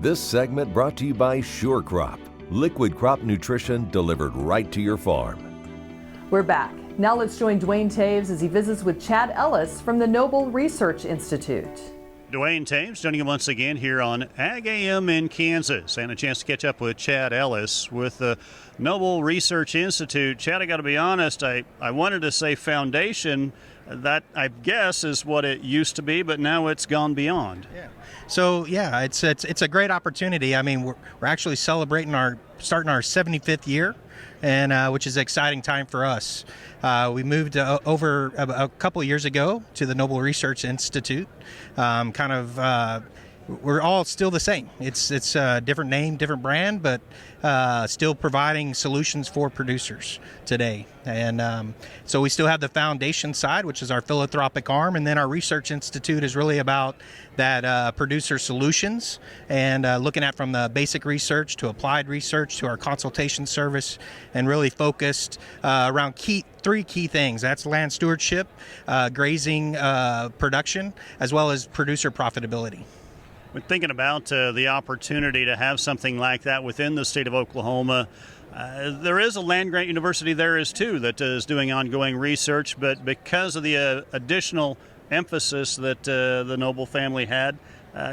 This segment brought to you by Sure Crop, liquid crop nutrition delivered right to your farm. We're back. Now let's join Duane Toews as he visits with Chad Ellis from the Noble Research Institute. Duane Toews joining you once again here on Ag AM in Kansas, and a chance to catch up with Chad Ellis with the Noble Research Institute. Chad, I got to be honest, I wanted to say foundation. That, I guess, is what it used to be, but now it's gone beyond. Yeah. So yeah, it's a great opportunity. I mean, we're actually starting our 75th year, and which is an exciting time for us. We moved over a couple of years ago to the Noble Research Institute. We're all still the same. It's a different name, different brand, but still providing solutions for producers today. And so we still have the foundation side, which is our philanthropic arm, and then our research institute is really about that producer solutions and looking at from the basic research to applied research to our consultation service, and really focused around three key things. That's land stewardship, grazing production, as well as producer profitability. When thinking about the opportunity to have something like that within the state of Oklahoma, there is a land-grant university there too that is doing ongoing research, but because of the additional emphasis that the Noble family had,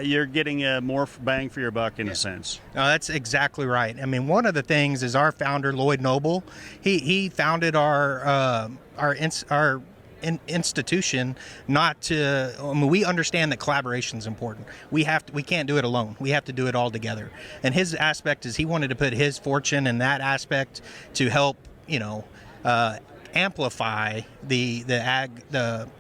you're getting more bang for your buck in a sense. No, that's exactly right. I mean, one of the things is our founder, Lloyd Noble, he founded our institution we understand that collaboration is important. We can't do it alone. We have to do it all together. And his aspect is he wanted to put his fortune in that aspect to help, amplify the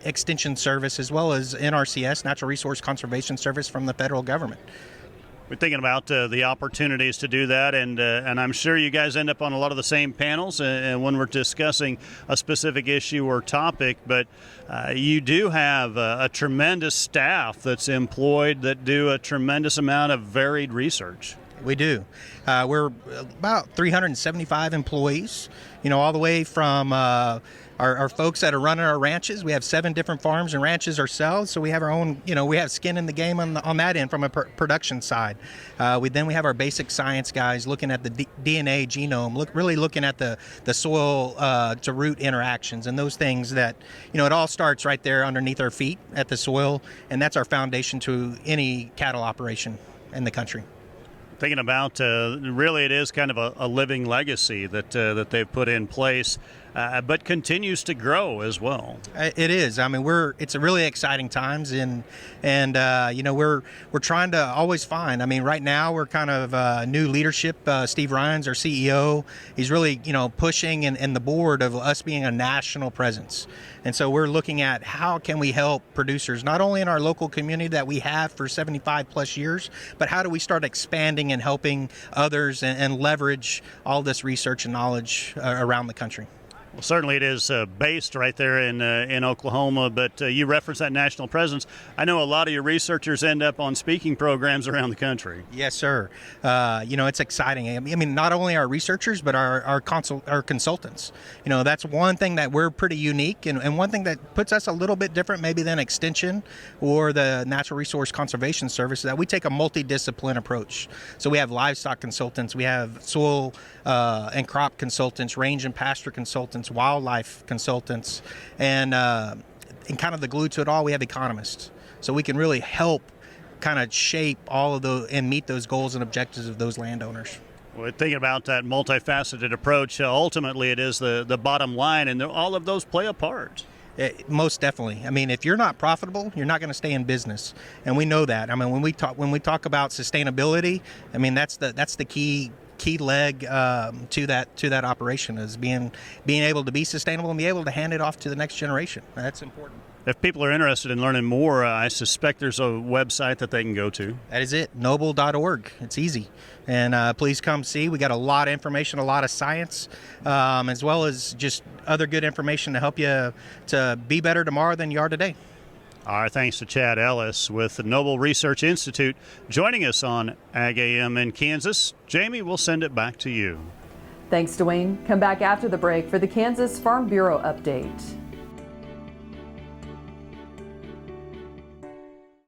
extension service as well as NRCS, Natural Resource Conservation Service, from the federal government. We're thinking about the opportunities to do that, and I'm sure you guys end up on a lot of the same panels and when we're discussing a specific issue or topic, but you do have a tremendous staff that's employed that do a tremendous amount of varied research. We do. We're about 375 employees, all the way from our folks that are running our ranches. We have 7 different farms and ranches ourselves, so we have our own, we have skin in the game on that end from a production side. We have our basic science guys looking at the DNA genome, really looking at the soil to root interactions and those things that, it all starts right there underneath our feet at the soil, and that's our foundation to any cattle operation in the country. Thinking about really it is kind of a living legacy that they've put in place, but continues to grow as well. It is. I mean, it's a really exciting times, and we're trying to always find. I mean, right now we're kind of new leadership. Steve Ryan's our CEO. He's really pushing and the board of us being a national presence. And so we're looking at how can we help producers, not only in our local community that we have for 75 plus years, but how do we start expanding and helping others and leverage all this research and knowledge around the country. Well, certainly it is based right there in Oklahoma, but you referenced that national presence. I know a lot of your researchers end up on speaking programs around the country. Yes, sir. It's exciting. I mean, not only our researchers, but our consultants. That's one thing that we're pretty unique, and one thing that puts us a little bit different maybe than Extension or the Natural Resource Conservation Service, is that we take a multidiscipline approach. So we have livestock consultants, we have soil and crop consultants, range and pasture consultants, wildlife consultants, and kind of the glue to it all, we have economists. So we can really help kind of shape all of those and meet those goals and objectives of those landowners. Well, thinking about that multifaceted approach, ultimately it is the bottom line, and all of those play a part. Most definitely. I mean, if you're not profitable, you're not going to stay in business, and we know that. I mean, when we talk about sustainability, I mean that's the key leg to that operation, is being able to be sustainable and be able to hand it off to the next generation. That's important. If people are interested in learning more, I suspect there's a website that they can go to. That is it, noble.org. It's easy. And please come see. We got a lot of information, a lot of science, as well as just other good information to help you to be better tomorrow than you are today. Our thanks to Chad Ellis with the Noble Research Institute joining us on Ag AM in Kansas. Jamie, we'll send it back to you. Thanks, Duane. Come back after the break for the Kansas Farm Bureau update.